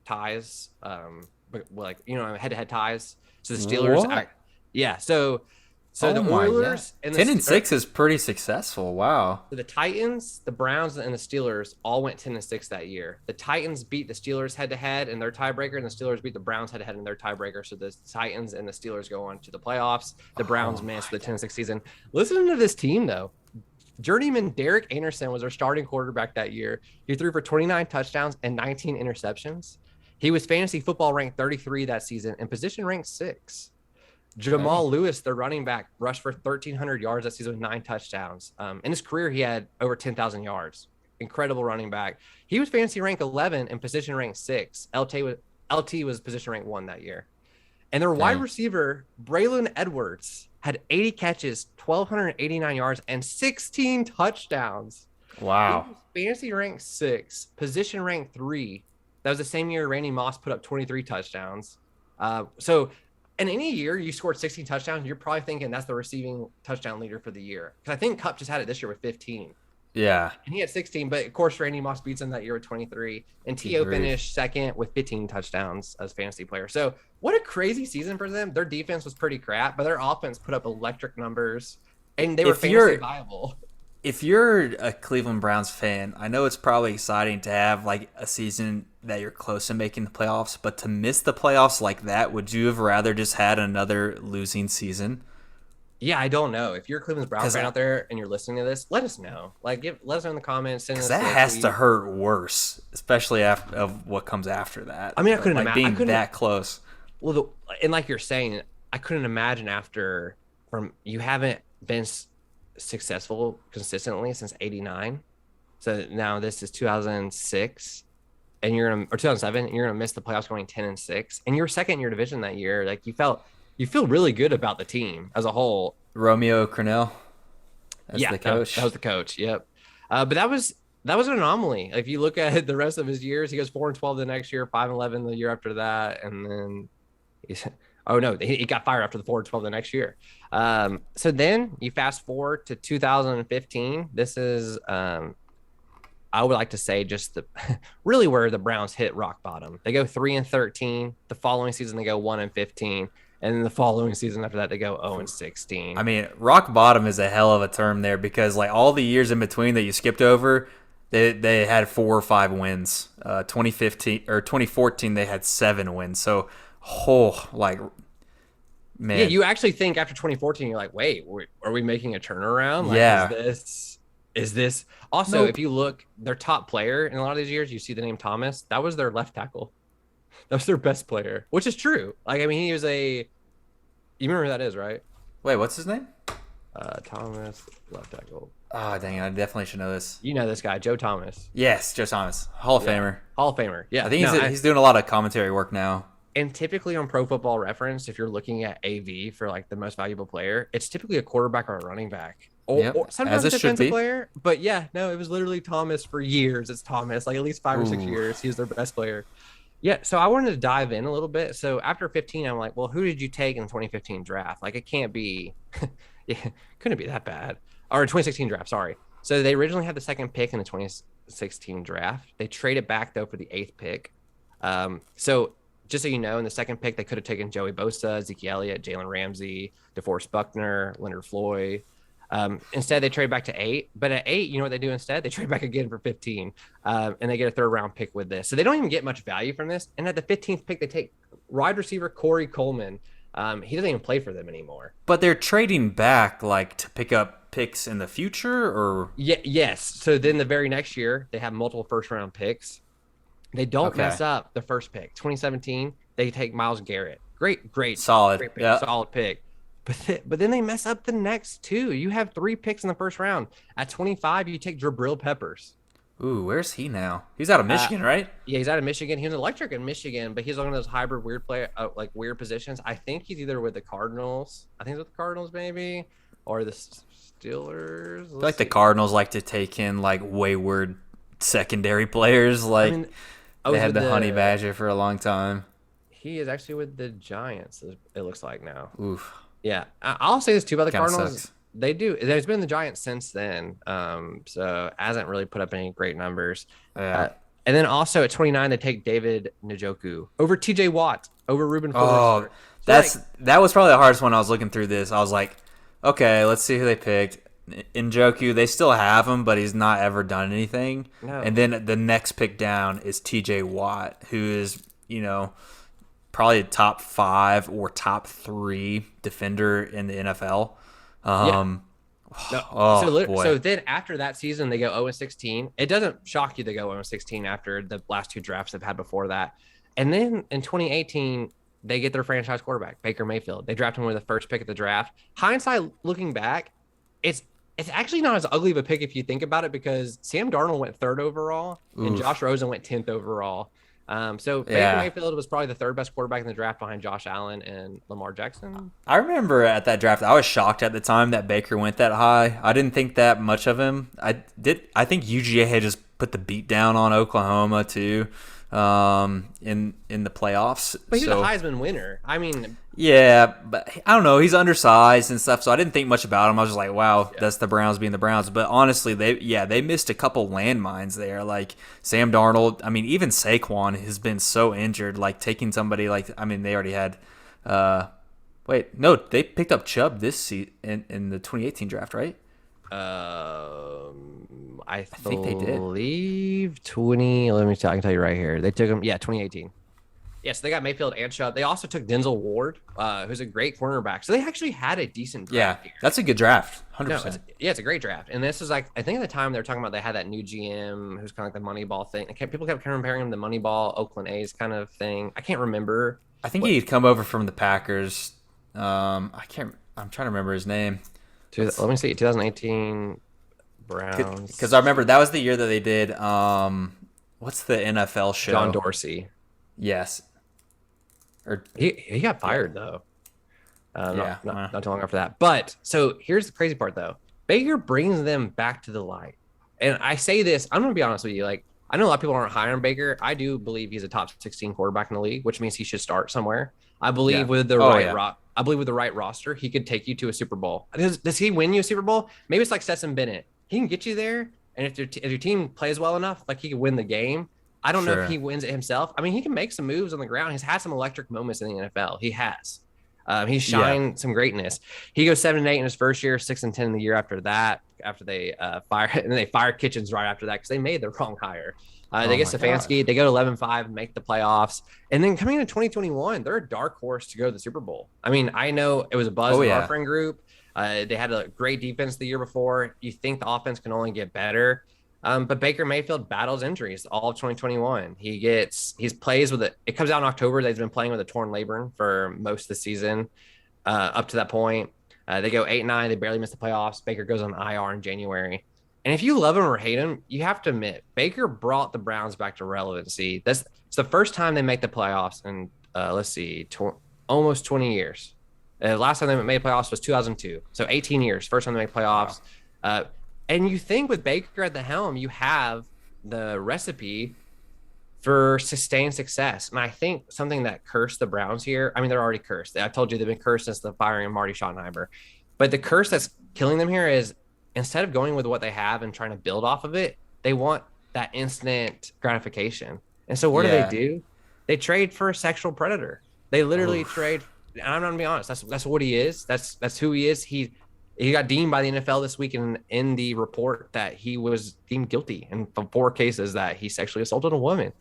ties, head-to-head ties. So the Steelers, So the Oilers and the 10-6 is pretty successful. Wow. So the Titans, the Browns, and the Steelers all went 10-6 that year. The Titans beat the Steelers head-to-head in their tiebreaker, and the Steelers beat the Browns head-to-head in their tiebreaker. So the Titans and the Steelers go on to the playoffs. The Browns missed the 10-6 season. Listen to this team, though. Journeyman Derek Anderson was our starting quarterback that year. He threw for 29 touchdowns and 19 interceptions. He was fantasy football ranked 33 that season and position ranked 6. Jamal Lewis, the running back, rushed for 1,300 yards that season with 9 touchdowns. In his career, he had over 10,000 yards. Incredible running back. He was fantasy ranked 11 and position ranked 6. LT was position ranked 1 that year. And their wide receiver, Braylon Edwards, had 80 catches, 1,289 yards, and 16 touchdowns. Wow. He was fantasy ranked 6, position ranked 3. That was the same year Randy Moss put up 23 touchdowns. In any year you scored 16 touchdowns, you're probably thinking that's the receiving touchdown leader for the year. Because I think Kupp just had it this year with 15. Yeah. And he had 16, but of course Randy Moss beats him that year with 23. And T.O. finished second with 15 touchdowns as fantasy player. So what a crazy season for them. Their defense was pretty crap, but their offense put up electric numbers, and they were fantasy viable. if you're a Cleveland Browns fan, I know it's probably exciting to have like a season that you're close to making the playoffs, but to miss the playoffs like that, would you have rather just had another losing season? Yeah, I don't know. If you're a Cleveland Browns fan out there and you're listening to this, let us know. Like, let us know in the comments. Send us That a has tweet. to hurt worse, especially after of what comes after that. I mean, I couldn't like imagine being that close. Well, and like you're saying, I couldn't imagine after you haven't been successful consistently since '89. So now this is 2006, and or 2007, and you're gonna miss the playoffs going 10-6, and you're second in your division that year. Like you feel really good about the team as a whole. Romeo Crennel, that's the coach. That was the coach. Yep. But that was an anomaly. If you look at the rest of his years, he goes 4-12 the next year, 5-11 the year after that, and then he got fired after the 4-12 the next year. So then you fast forward to 2015. This is I would like to say just really where the Browns hit rock bottom. They go 3-13. The following season they go 1-15. And then the following season after that, they go 0-16. I mean, rock bottom is a hell of a term there because like all the years in between that you skipped over, they had 4 or 5 wins. 2015 or 2014, they had 7 wins. So, man. Yeah, you actually think after 2014, you're like, wait, are we making a turnaround? Like, yeah. Is this also? Nope. If you look, their top player in a lot of these years, you see the name Thomas. That was their left tackle. That was their best player, which is true. Like, I mean, he was you remember who that is, right? Wait, what's his name? Thomas, left tackle. Oh, dang it. I definitely should know this. You know this guy, Joe Thomas. Yes, Joe Thomas. Hall of Famer. Hall of Famer, yeah. I think he's doing a lot of commentary work now. And typically on Pro Football Reference, if you're looking at AV for like the most valuable player, it's typically a quarterback or a running back. Or sometimes a defensive player. But yeah, no, it was literally Thomas for years. It's Thomas, like at least 5 or 6 years. He was their best player. Yeah, so I wanted to dive in a little bit. So after 15, I'm like, well, who did you take in the 2015 draft? Like, it can't be, couldn't be that bad. Or 2016 draft, sorry. So they originally had the second pick in the 2016 draft. They traded back, though, for the 8th pick. So just so you know, in the second pick, they could have taken Joey Bosa, Zeke Elliott, Jalen Ramsey, DeForest Buckner, Leonard Floyd. Instead, they trade back to 8. But at 8, you know what they do instead? They trade back again for 15. And they get a 3rd round pick with this. So they don't even get much value from this. And at the 15th pick, they take wide receiver Corey Coleman. He doesn't even play for them anymore. But they're trading back like to pick up picks in the future, or yes. So then the very next year, they have multiple 1st round picks. They don't mess up the first pick. 2017, they take Myles Garrett. Great, solid, great pick, solid pick. But then they mess up the next 2. You have 3 picks in the 1st round. At 25, you take Jabril Peppers. Ooh, where's he now? He's out of Michigan, right? Yeah, he's out of Michigan. He was electric in Michigan, but he's one of those hybrid weird positions. I think he's either with the Cardinals. I think he's with the Cardinals, maybe, or the Steelers. The Cardinals like to take in like wayward secondary players. Like they had the Honey Badger for a long time. He is actually with the Giants. It looks like now. Oof. Yeah, I'll say this too about the Cardinals. Sucks. They do. There's been the Giants since then, so hasn't really put up any great numbers. Yeah. And then also at 29, they take David Njoku over T.J. Watt over Reuben Foster. That was probably the hardest one. I was looking through this. I was like, okay, let's see who they picked. Njoku, they still have him, but he's not ever done anything. No. And then the next pick down is T.J. Watt, who is probably top 5 or top 3 defender in the NFL. So then after that season, they go 0-16. It doesn't shock you they go 0-16 after the last 2 drafts they've had before that. And then in 2018, they get their franchise quarterback, Baker Mayfield. They draft him with the 1st pick of the draft. Hindsight, looking back, it's actually not as ugly of a pick if you think about it, because Sam Darnold went 3rd overall and Josh Rosen went 10th overall. So Baker Mayfield was probably the 3rd best quarterback in the draft behind Josh Allen and Lamar Jackson. I remember at that draft, I was shocked at the time that Baker went that high. I didn't think that much of him. I think UGA had just put the beat down on Oklahoma too, in the playoffs. But he's a Heisman winner. I mean, yeah, but I don't know. He's undersized and stuff, so I didn't think much about him. I was just like, wow, that's the Browns being the Browns. But honestly, they missed a couple landmines there. Like Sam Darnold, I mean, even Saquon has been so injured. Like taking somebody like, I mean, they already had. They picked up Chubb this season in the 2018 draft, right? I think they did. believe 20. Let me tell. I can tell you right here. They took him. Yeah, 2018. Yes, they got Mayfield and Chubb. They also took Denzel Ward, who's a great cornerback. So they actually had a decent Yeah, draft here. that's a good draft. No, 100%. it's a great draft. And this is like, I think at the time they were talking about they had that new GM who's kind of like the Moneyball thing. People kept comparing him to Moneyball, Oakland A's kind of thing. I can't remember. I think he'd come over from the Packers. I'm trying to remember his name. Let me see. 2018 Browns. Because I remember that was the year that they did. What's the NFL show? John Dorsey. Yes. Or he got fired though. Yeah, not too long after that. But so here's the crazy part though. Baker brings them back to the light. And I say this, I'm gonna be honest with you. Like, I know a lot of people aren't high on Baker. I do believe he's a top 16 quarterback in the league, which means he should start somewhere. I believe with the I believe with the right roster, he could take you to a Super Bowl. Does he win you a Super Bowl? Maybe it's like Stetson Bennett. He can get you there, and if your team plays well enough, like he could win the game. I don't know if he wins it himself. I mean, he can make some moves on the ground. He's had some electric moments in the NFL. He has. He's shined some greatness. He goes 7-8 in his first year, 6-10 in the year after that. After they fire Kitchens right after that because they made the wrong hire. They get Stefanski. They go to 11-5 and make the playoffs. And then coming into 2021, they're a dark horse to go to the Super Bowl. I mean, I know it was a buzz in our friend group. They had a great defense the year before. You think the offense can only get better. But Baker Mayfield battles injuries all of 2021. He plays with it. It comes out in October. They've been playing with a torn labrum for most of the season up to that point. They go 8-9. They barely miss the playoffs. Baker goes on IR in January. And if you love him or hate him, you have to admit Baker brought the Browns back to relevancy. It's the first time they make the playoffs in almost 20 years. Last time they made playoffs was 2002. So 18 years. First time they made playoffs. Wow. And you think with Baker at the helm, you have the recipe for sustained success. And I think something that cursed the Browns here, I mean, they're already cursed. I told you they've been cursed since the firing of Marty Schottenheimer. But the curse that's killing them here is instead of going with what they have and trying to build off of it, they want that instant gratification. And so what do? They trade for a sexual predator. They literally trade. And I'm not gonna be honest. That's what he is. That's who he is. He got deemed by the NFL this week in the report that he was deemed guilty in 4 cases that he sexually assaulted a woman.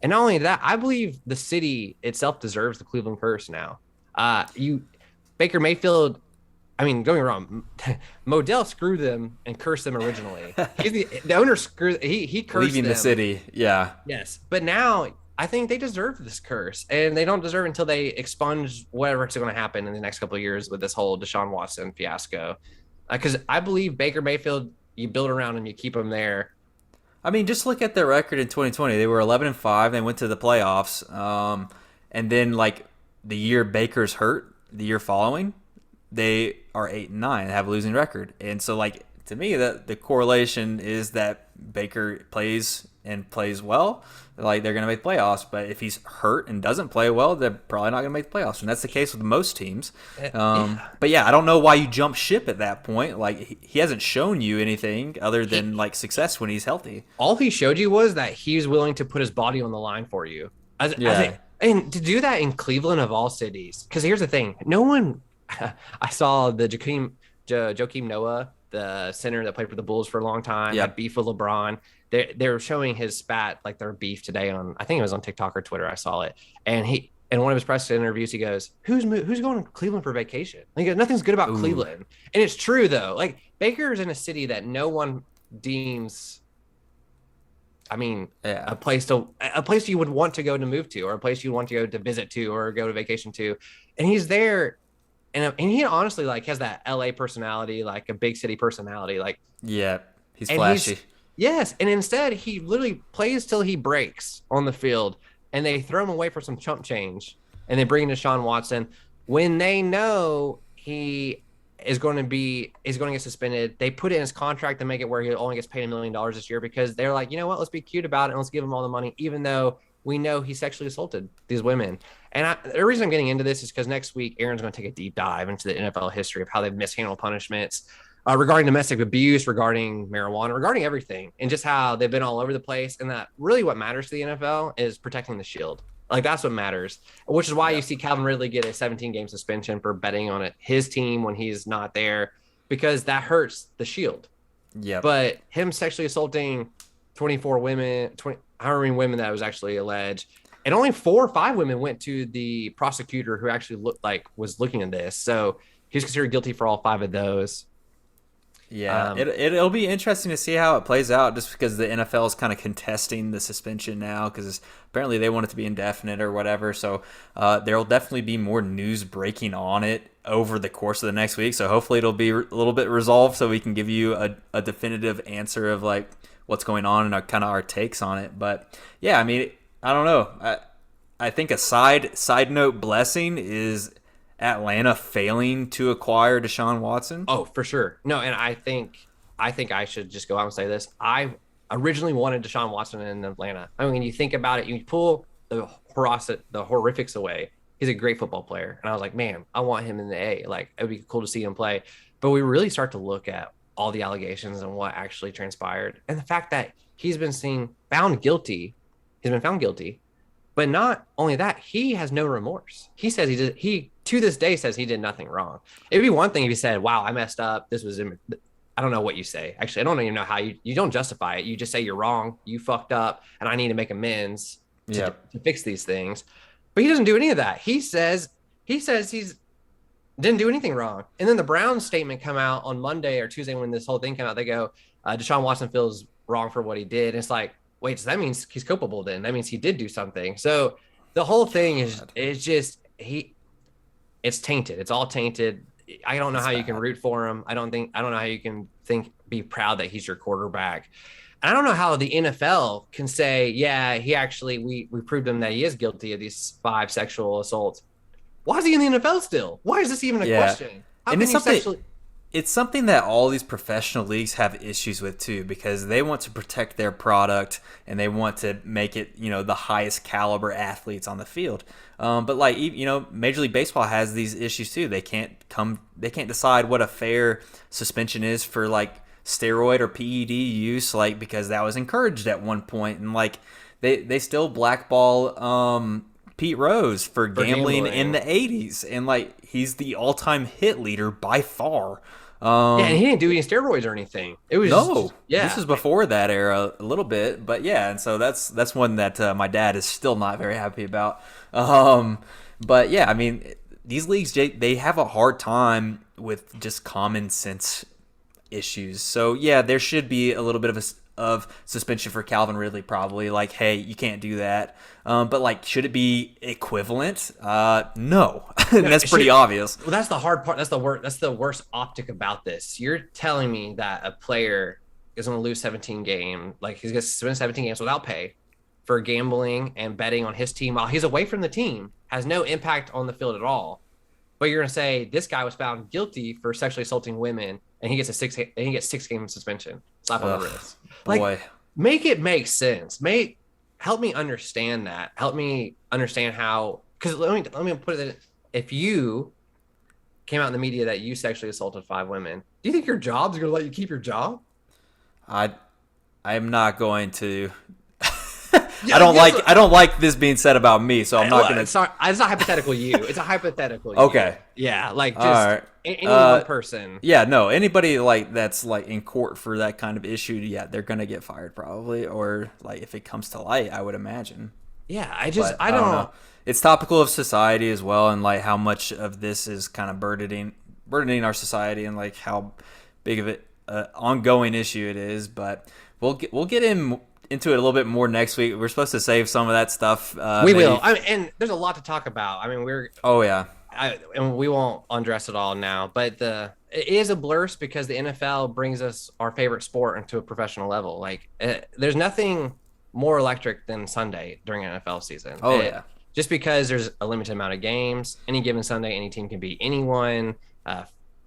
And not only that, I believe the city itself deserves the Cleveland curse now. Baker Mayfield, I mean, don't get me wrong, Modell screwed them and cursed them originally. The owner screwed, he cursed leaving them. The city, yeah. Yes, but now I think they deserve this curse, and they don't deserve it until they expunge whatever's going to happen in the next couple of years with this whole Deshaun Watson fiasco. Because I believe Baker Mayfield, you build around him, you keep him there. I mean, just look at their record in 2020. They were 11-5. They went to the playoffs, and then like the year Baker's hurt, the year following, they are 8-9, have a losing record. And so, like, to me, the correlation is that Baker plays well, like they're going to make playoffs. But if he's hurt and doesn't play well, they're probably not going to make the playoffs. And that's the case with most teams. But yeah, I don't know why you jump ship at that point. Like, he hasn't shown you anything other than like success when he's healthy. All he showed you was that he was willing to put his body on the line for you. And to do that in Cleveland of all cities, because here's the thing, no one. I saw the Joakim Noah, the center that played for the Bulls for a long time, had beef with LeBron. They were showing his spat, like their beef today on, I think it was on TikTok or Twitter. I saw it. And in one of his press interviews, he goes, who's going to Cleveland for vacation? He goes, nothing's good about Cleveland. And it's true though. Like, Baker is in a city that no one deems, a place you would want to go to move to, or a place you want to go to visit to, or go to vacation to. And he's there. And he honestly like has that LA personality, like a big city personality. Like, yeah, he's flashy. Yes. And instead he literally plays till he breaks on the field, and they throw him away for some chump change, and they bring in Deshaun Watson when they know he is going to get suspended. They put it in his contract to make it where he only gets paid $1 million this year, because they're like, you know what, let's be cute about it and let's give him all the money, even though we know he sexually assaulted these women. And the reason I'm getting into this is because next week, Aaron's going to take a deep dive into the NFL history of how they've mishandled punishments regarding domestic abuse, regarding marijuana, regarding everything, and just how they've been all over the place. And that really what matters to the NFL is protecting the shield. Like, that's what matters, which is why you see Calvin Ridley get a 17-game suspension for betting on his team when he's not there. because that hurts the shield. Yeah. But him sexually assaulting 24 women, however many women that was actually alleged, and only 4 or 5 women went to the prosecutor who actually was looking at this. So he's considered guilty for all 5 of those. Yeah, it'll be interesting to see how it plays out, just because the NFL is kind of contesting the suspension now, because apparently they want it to be indefinite or whatever. So there'll definitely be more news breaking on it over the course of the next week. So hopefully it'll be a little bit resolved, so we can give you a definitive answer of like what's going on and kind of our takes on it. But yeah, I mean, I don't know. I think a side note blessing is Atlanta failing to acquire Deshaun Watson. Oh, for sure. No, and I think I should just go out and say this. I originally wanted Deshaun Watson in Atlanta. I mean, when you think about it, you pull the horrifics away. He's a great football player, and I was like, man, I want him in the A. Like, it would be cool to see him play. But we really start to look at all the allegations and what actually transpired, and the fact that he's been found guilty. He's been found guilty. But not only that, he has no remorse. He says he to this day says he did nothing wrong. It'd be one thing if he said, wow, I messed up. I don't know what you say. Actually, I don't even know how you don't justify it. You just say you're wrong. You fucked up and I need to make amends to fix these things. But he doesn't do any of that. He says he's didn't do anything wrong. And then the Browns statement come out on Monday or Tuesday when this whole thing came out. They go, Deshaun Watson feels wrong for what he did. And it's like, wait, so that means he's culpable then. That means he did do something. So the whole thing is just it's tainted. It's all tainted. I don't know how you can root for him. I don't know how you can be proud that he's your quarterback. And I don't know how the NFL can say, yeah, he actually we proved him that he is guilty of these 5 sexual assaults. Why is he in the NFL still? Why is this even a question? How and can you sexually it's something that all these professional leagues have issues with too, because they want to protect their product and they want to make it, the highest caliber athletes on the field. But like, Major League Baseball has these issues too. They can't decide what a fair suspension is for like steroid or PED use, like, because that was encouraged at one point, and like they still blackball Pete Rose for gambling in the 80s, and like he's the all-time hit leader by far. And he didn't do any steroids or anything. It was this was before that era a little bit, but yeah, and so that's one that my dad is still not very happy about. But yeah, I mean, these leagues, they have a hard time with just common sense issues. So yeah, there should be a little bit of suspension for Calvin Ridley, probably, like, hey, you can't do that. But like, should it be equivalent? No. That's pretty obvious. Well, that's the hard part. That's the worst optic about this. You're telling me that a player is going to lose 17 games, like he's going to spend 17 games without pay for gambling and betting on his team while he's away from the team, has no impact on the field at all. But you're going to say this guy was found guilty for sexually assaulting women, and he gets 6-game suspension. Slap on the wrist. Like, make it make sense. Help me understand that. Help me understand how. Because let me put it. If you came out in the media that you sexually assaulted 5 women, do you think your job's going to let you keep your job? I'm not going to. I don't like this being said about me, so I'm not going to. It's not hypothetical you. It's a hypothetical you. Okay. Yeah, like just any one person. Yeah, no, anybody like that's like in court for that kind of issue, yeah, they're going to get fired probably, or like if it comes to light, I would imagine. Yeah, I don't know. It's topical of society as well, and like how much of this is kind of burdening our society, and like how big of an ongoing issue it is. But we'll get into it a little bit more next week. We're supposed to save some of that stuff. We will. And there's a lot to talk about. I mean, and we won't undress it all now, but it is a blurst because the NFL brings us our favorite sport into a professional level. Like, there's nothing more electric than Sunday during an NFL season. Just because there's a limited amount of games, any given Sunday, any team can beat anyone.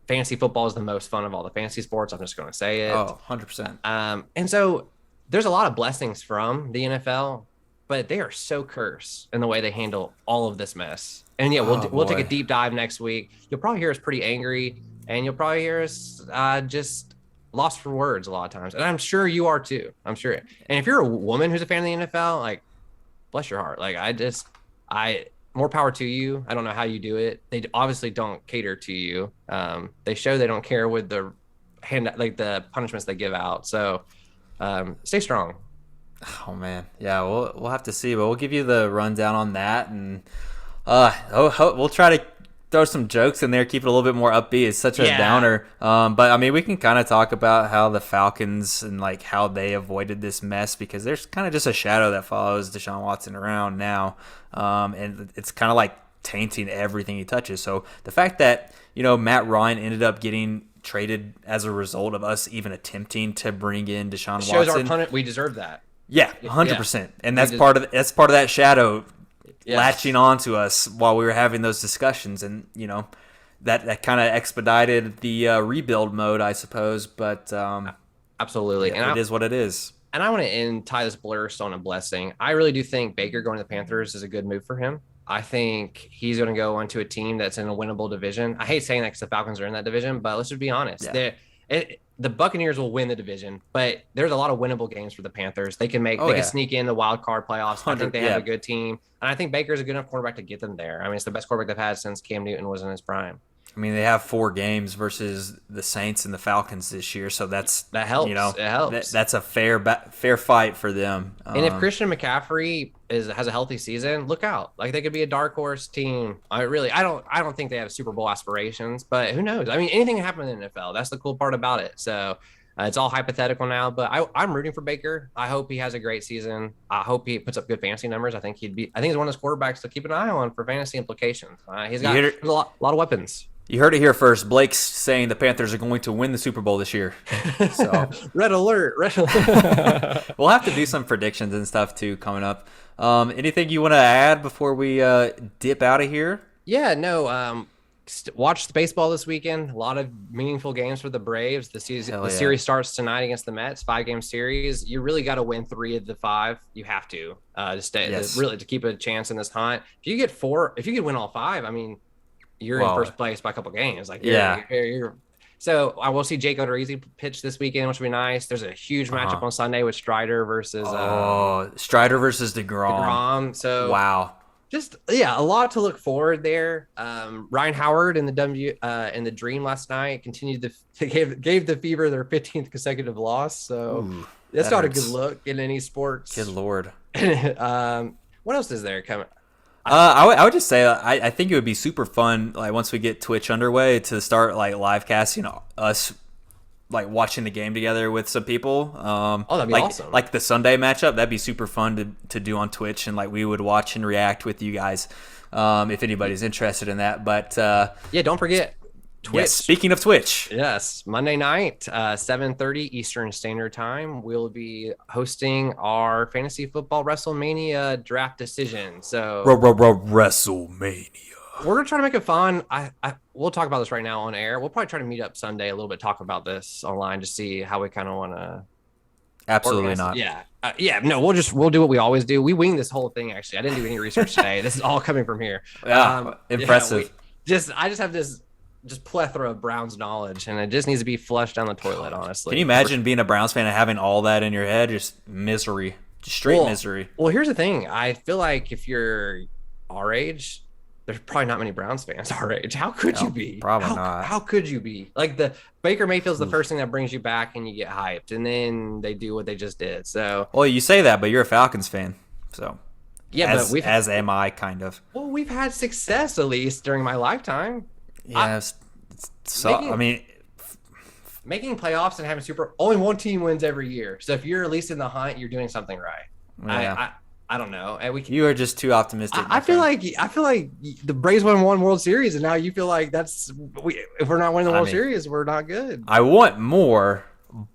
Fantasy football is the most fun of all the fantasy sports. I'm just going to say it. 100%. And so there's a lot of blessings from the NFL, but they are so cursed in the way they handle all of this mess. And yeah, we'll take a deep dive next week. You'll probably hear us pretty angry, and you'll probably hear us just lost for words a lot of times. And I'm sure you are too. I'm sure. And if you're a woman who's a fan of the NFL, like, bless your heart. Like, more power to you. I don't know how you do it. They obviously don't cater to you. They show they don't care with the the punishments they give out. So stay strong. Oh man, yeah, we'll have to see, but we'll give you the rundown on that, and we'll try to throw some jokes in there, keep it a little bit more upbeat. It's such a downer, but I mean, we can kind of talk about how the Falcons and like how they avoided this mess, because there's kind of just a shadow that follows Deshaun Watson around now, and it's kind of like tainting everything he touches. So the fact that Matt Ryan ended up getting traded as a result of us even attempting to bring in Deshaun shows Watson, our we deserve that. Yeah, 100%, and that's part of that shadow latching on to us while we were having those discussions, and that kind of expedited the rebuild mode, I suppose. But absolutely, yeah, and it is what it is. And I want to tie this Blursed on a blessing. I really do think Baker going to the Panthers is a good move for him. I think he's going to go onto a team that's in a winnable division. I hate saying that because the Falcons are in that division, but let's just be honest. Yeah. The Buccaneers will win the division, but there's a lot of winnable games for the Panthers. They can can sneak in the wild card playoffs. I think they have a good team, and I think Baker's a good enough quarterback to get them there. I mean, it's the best quarterback they've had since Cam Newton was in his prime. I mean, they have 4 games versus the Saints and the Falcons this year, so that helps. It helps. That's a fair fight for them. And if Christian McCaffrey has a healthy season, look out. Like, they could be a dark horse team. I don't think they have Super Bowl aspirations, but who knows? I mean, anything can happen in the NFL. That's the cool part about it. So it's all hypothetical now, but I'm rooting for Baker. I hope he has a great season. I hope he puts up good fantasy numbers. I think he's one of those quarterbacks to keep an eye on for fantasy implications. He's got a lot of weapons. You heard it here first. Blake's saying the Panthers are going to win the Super Bowl this year. So Red alert. We'll have to do some predictions and stuff too coming up. Anything you want to add before we dip out of here? Yeah, no. Watch the baseball this weekend. A lot of meaningful games for the Braves. The series starts tonight against the Mets. 5-game series. You really got to win 3 of the 5. You have to stay to keep a chance in this hunt. If you get 4, if you could win all 5, I mean, you're in first place by a couple games. Like, so I will see Jake Odorizzi pitch this weekend, which will be nice. There's a huge matchup on Sunday with Strider versus DeGrom. So wow, just a lot to look forward there. Ryan Howard in the Dream last night continued gave the Fever their 15th consecutive loss. So that's not a good look in any sports. Good Lord. What else is there coming? I would just say I think it would be super fun, like once we get Twitch underway, to start like live casting us like watching the game together with some people. That'd be awesome. Like the Sunday matchup, that'd be super fun to do on Twitch, and like we would watch and react with you guys if anybody's interested in that. But don't forget Twitch. Yes, speaking of Twitch. Yes, Monday night, 7:30 Eastern Standard Time, we'll be hosting our Fantasy Football WrestleMania draft decision. So WrestleMania. We're going to try to make it fun. We'll talk about this right now on air. We'll probably try to meet up Sunday a little bit, talk about this online to see how we kind of want to. Absolutely not. No, we'll do what we always do. We wing this whole thing, actually. I didn't do any research today. This is all coming from here. Impressive. I just have this plethora of Browns knowledge, and it just needs to be flushed down the toilet, honestly. Can you imagine being a Browns fan and having all that in your head? Just misery. Just straight misery. Well, here's the thing. I feel like if you're our age, there's probably not many Browns fans our age. How could you be? Probably not. How could you be? Like, the Baker Mayfield's the first thing that brings you back and you get hyped, and then they do what they just did. So, well, you say that, but you're a Falcons fan, so yeah, as am I, kind of. Well, we've had success at least during my lifetime. Yes. Making playoffs and having only one team wins every year. So if you're at least in the hunt, you're doing something right. Yeah. I don't know. And you are just too optimistic. I feel like the Braves won one World Series, and now you feel like if we're not winning the World Series, we're not good. I want more,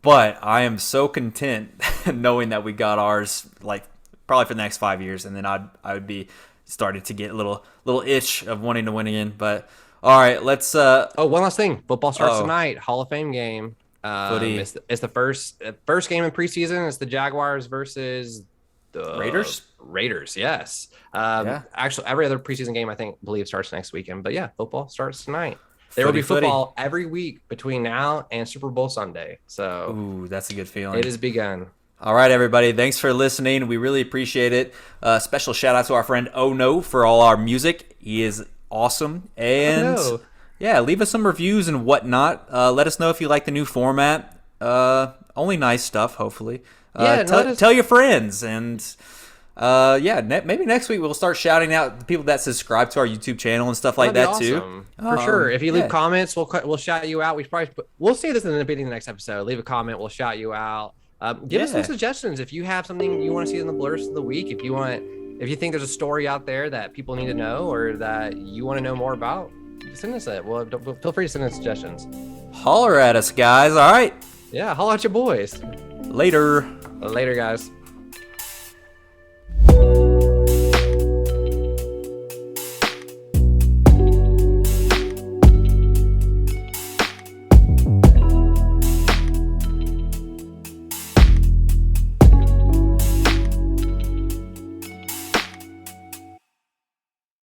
but I am so content knowing that we got ours, like probably for the next 5 years, and then I would be starting to get a little itch of wanting to win again. But all right, let's. One last thing. Football starts tonight. Hall of Fame game. Footy. It's the first game in preseason. It's the Jaguars versus the Raiders. Yes. Actually, every other preseason game I believe starts next weekend. But yeah, football starts tonight. There will be football every week between now and Super Bowl Sunday. So ooh, that's a good feeling. It has begun. All right, everybody. Thanks for listening. We really appreciate it. Special shout out to our friend Oh No for all our music. He is awesome. And yeah, leave us some reviews and whatnot. Let us know if you like the new format. Only nice stuff, hopefully. Tell your friends. And maybe next week we'll start shouting out the people that subscribe to our YouTube channel and stuff like that awesome. too. For sure. If you leave comments, we'll shout you out. We'll say this in the beginning of the next episode. Leave a comment, we'll shout you out. Give us some suggestions if you have something you want to see in the Blursed of the week. If you think there's a story out there that people need to know or that you want to know more about, send us it. Feel free to send us suggestions. Holler at us, guys. All right. Yeah, holler at your boys. Later, guys.